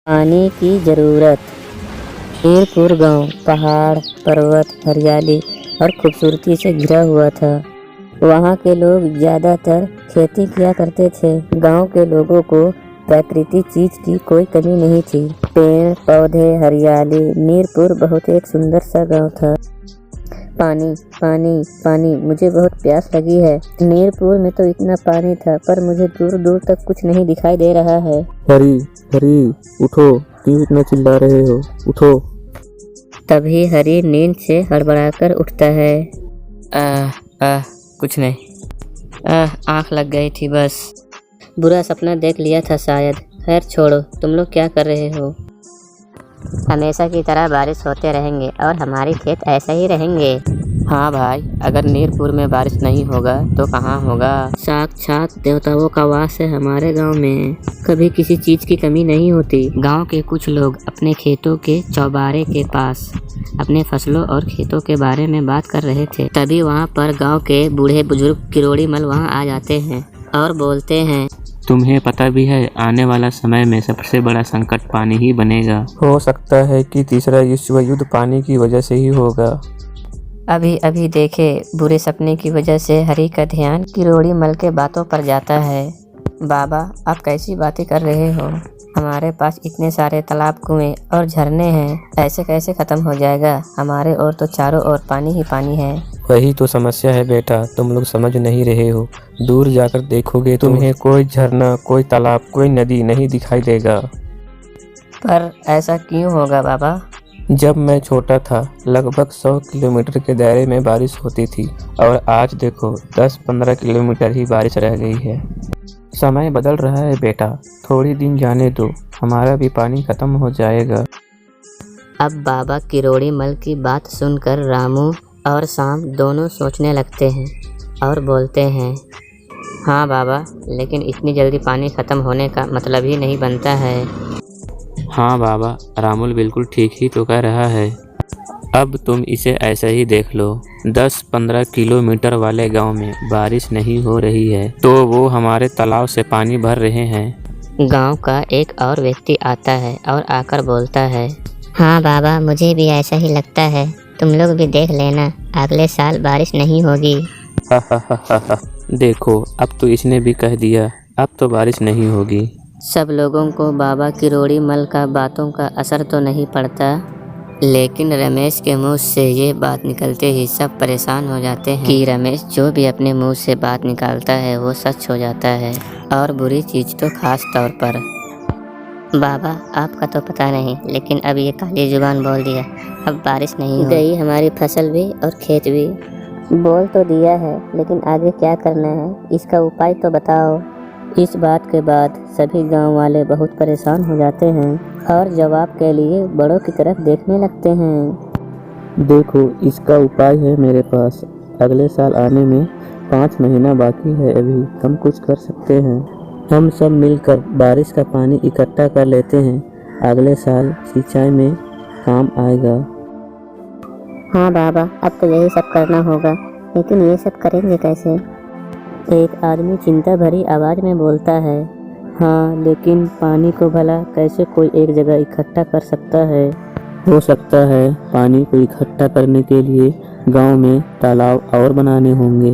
पानी की ज़रूरत। मीरपुर गांव पहाड़, पर्वत, हरियाली और खूबसूरती से घिरा हुआ था। वहां के लोग ज़्यादातर खेती किया करते थे। गांव के लोगों को प्राकृतिक चीज़ की कोई कमी नहीं थी। पेड़ पौधे, हरियाली। मीरपुर बहुत एक सुंदर सा गांव था। पानी पानी पानी, मुझे बहुत प्यास लगी है। मीरपुर में तो इतना पानी था, पर मुझे दूर दूर तक कुछ नहीं दिखाई दे रहा है। हरी हरी, उठो, क्यों इतना चिल्ला रहे हो? उठो। तभी हरी नींद से हड़बड़ाकर उठता है। कुछ नहीं, आँख लग गई थी बस। बुरा सपना देख लिया था शायद। खैर छोड़ो, तुम लोग क्या कर रहे हो? हमेशा की तरह बारिश होते रहेंगे और हमारे खेत ऐसे ही रहेंगे। हाँ भाई, अगर मीरपुर में बारिश नहीं होगा तो कहाँ होगा। साक्षात देवताओं का वास है हमारे गांव में। कभी किसी चीज की कमी नहीं होती। गांव के कुछ लोग अपने खेतों के चौबारे के पास अपने फसलों और खेतों के बारे में बात कर रहे थे। तभी वहाँ पर गांव के बूढ़े बुजुर्ग किरोड़ी मल वहाँ आ जाते हैं और बोलते हैं, तुम्हें पता भी है आने वाला समय में सबसे बड़ा संकट पानी ही बनेगा। हो सकता है कि तीसरा विश्व युद्ध पानी की वजह से ही होगा। अभी अभी देखे बुरे सपने की वजह से हरी का ध्यान किरोड़ी मल के बातों पर जाता है। बाबा, आप कैसी बातें कर रहे हो? हमारे पास इतने सारे तालाब, कुएं और झरने हैं, ऐसे कैसे खत्म हो जाएगा? हमारे और तो चारों ओर पानी ही पानी है। वही तो समस्या है बेटा, तुम लोग समझ नहीं रहे हो। दूर जाकर देखोगे तो तुम्हें कोई झरना, कोई तालाब, कोई नदी नहीं दिखाई देगा। पर ऐसा क्यों होगा बाबा? जब मैं छोटा था लगभग 100 किलोमीटर के दायरे में बारिश होती थी, और आज देखो 10-15 किलोमीटर ही बारिश रह गई है। समय बदल रहा है बेटा, थोड़ी दिन जाने दो, हमारा भी पानी खत्म हो जाएगा। अब बाबा किरोड़ी मल की बात सुनकर रामू और शाम दोनों सोचने लगते हैं और बोलते हैं, हाँ बाबा, लेकिन इतनी जल्दी पानी खत्म होने का मतलब ही नहीं बनता है। हाँ बाबा, रामुल बिल्कुल ठीक ही तो कह रहा है। अब तुम इसे ऐसे ही देख लो, 10-15 किलोमीटर वाले गांव में बारिश नहीं हो रही है तो वो हमारे तालाब से पानी भर रहे हैं। गांव का एक और व्यक्ति आता है और आकर बोलता है, हाँ बाबा, मुझे भी ऐसा ही लगता है। तुम लोग भी देख लेना, अगले साल बारिश नहीं होगी। देखो, अब तो इसने भी कह दिया, अब तो बारिश नहीं होगी। सब लोगों को बाबा किरोड़ी मल का बातों का असर तो नहीं पड़ता, लेकिन रमेश के मुंह से ये बात निकलते ही सब परेशान हो जाते हैं कि रमेश जो भी अपने मुंह से बात निकालता है वो सच हो जाता है, और बुरी चीज़ तो खास तौर पर। बाबा, आपका तो पता नहीं, लेकिन अब ये काली जुबान बोल दिया, अब बारिश नहीं गई हमारी फसल भी और खेत भी। बोल तो दिया है, लेकिन आगे क्या करना है, इसका उपाय तो बताओ। इस बात के बाद सभी गांव वाले बहुत परेशान हो जाते हैं और जवाब के लिए बड़ों की तरफ देखने लगते हैं। देखो, इसका उपाय है मेरे पास। अगले साल आने में 5 महीना बाकी है, अभी हम कुछ कर सकते हैं। हम सब मिलकर बारिश का पानी इकट्ठा कर लेते हैं, अगले साल सिंचाई में काम आएगा। हाँ बाबा, अब तो यही सब करना होगा, लेकिन ये सब करेंगे कैसे? एक आदमी चिंता भरी आवाज़ में बोलता है, हाँ, लेकिन पानी को भला कैसे कोई एक जगह इकट्ठा कर सकता है? हो सकता है पानी को इकट्ठा करने के लिए गांव में तालाब और बनाने होंगे।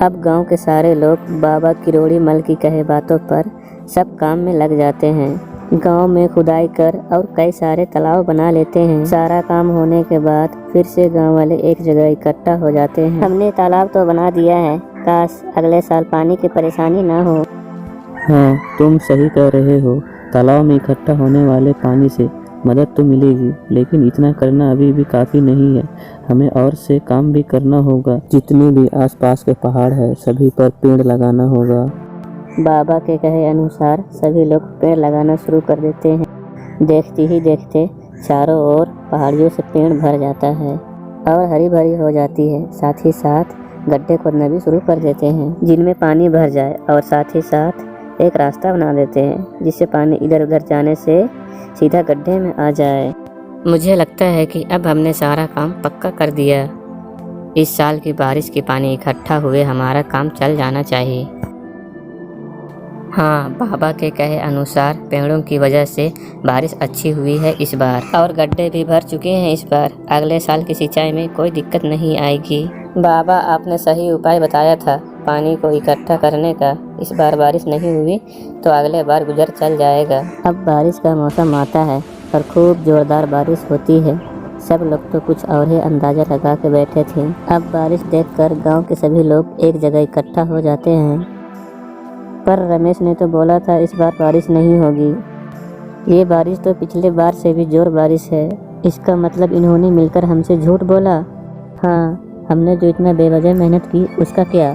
अब गांव के सारे लोग बाबा किरोड़ी मल की कहे बातों पर सब काम में लग जाते हैं। गांव में खुदाई कर और कई सारे तालाब बना लेते हैं। सारा काम होने के बाद फिर से गांव वाले एक जगह इकट्ठा हो जाते हैं। हमने तालाब तो बना दिया है, काश अगले साल पानी की परेशानी ना हो। हाँ, तुम सही कह रहे हो, तालाब में इकट्ठा होने वाले पानी से मदद तो मिलेगी, लेकिन इतना करना अभी भी काफ़ी नहीं है। हमें और से काम भी करना होगा। जितने भी आसपास के पहाड़ है सभी पर पेड़ लगाना होगा। बाबा के कहे अनुसार सभी लोग पेड़ लगाना शुरू कर देते हैं। देखते ही देखते चारों ओर पहाड़ियों से पेड़ भर जाता है और हरी भरी हो जाती है। साथ ही साथ गड्ढे खोदना भी शुरू कर देते हैं जिनमें पानी भर जाए, और साथ ही साथ एक रास्ता बना देते हैं जिससे पानी इधर उधर जाने से सीधा गड्ढे में आ जाए। मुझे लगता है कि अब हमने सारा काम पक्का कर दिया। इस साल की बारिश के पानी इकट्ठा हुए हमारा काम चल जाना चाहिए। हाँ, बाबा के कहे अनुसार पेड़ों की वजह से बारिश अच्छी हुई है इस बार, और गड्ढे भी भर चुके हैं इस बार। अगले साल की सिंचाई में कोई दिक्कत नहीं आएगी। बाबा, आपने सही उपाय बताया था पानी को इकट्ठा करने का। इस बार बारिश नहीं हुई तो अगले बार गुजर चल जाएगा। अब बारिश का मौसम आता है और खूब जोरदार बारिश होती है। सब लोग तो कुछ और ही अंदाजा लगा के बैठे थे। अब बारिश देखकर गांव के सभी लोग एक जगह इकट्ठा हो जाते हैं। पर रमेश ने तो बोला था इस बार बारिश नहीं होगी। ये बारिश तो पिछले बार से भी जोर बारिश है। इसका मतलब इन्होंने मिलकर हमसे झूठ बोला। हाँ, हमने जो इतना बेवजह मेहनत की उसका क्या।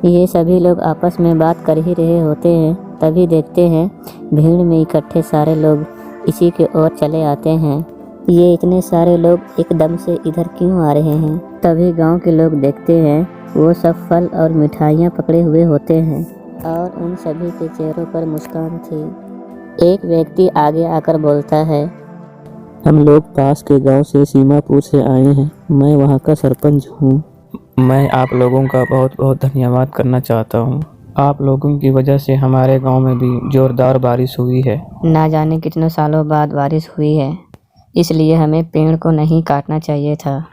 ये सभी लोग आपस में बात कर ही रहे होते हैं, तभी देखते हैं भीड़ में इकट्ठे सारे लोग इसी के ओर चले आते हैं। ये इतने सारे लोग एकदम से इधर क्यों आ रहे हैं। तभी गांव के लोग देखते हैं वो सब फल और मिठाइयाँ पकड़े हुए होते हैं और उन सभी के चेहरों पर मुस्कान थी। एक व्यक्ति आगे आकर बोलता है, हम लोग पास के गांव से सीमापुर से आए हैं। मैं वहां का सरपंच हूं। मैं आप लोगों का बहुत बहुत धन्यवाद करना चाहता हूँ। आप लोगों की वजह से हमारे गांव में भी जोरदार बारिश हुई है। ना जाने कितने सालों बाद बारिश हुई है, इसलिए हमें पेड़ को नहीं काटना चाहिए था।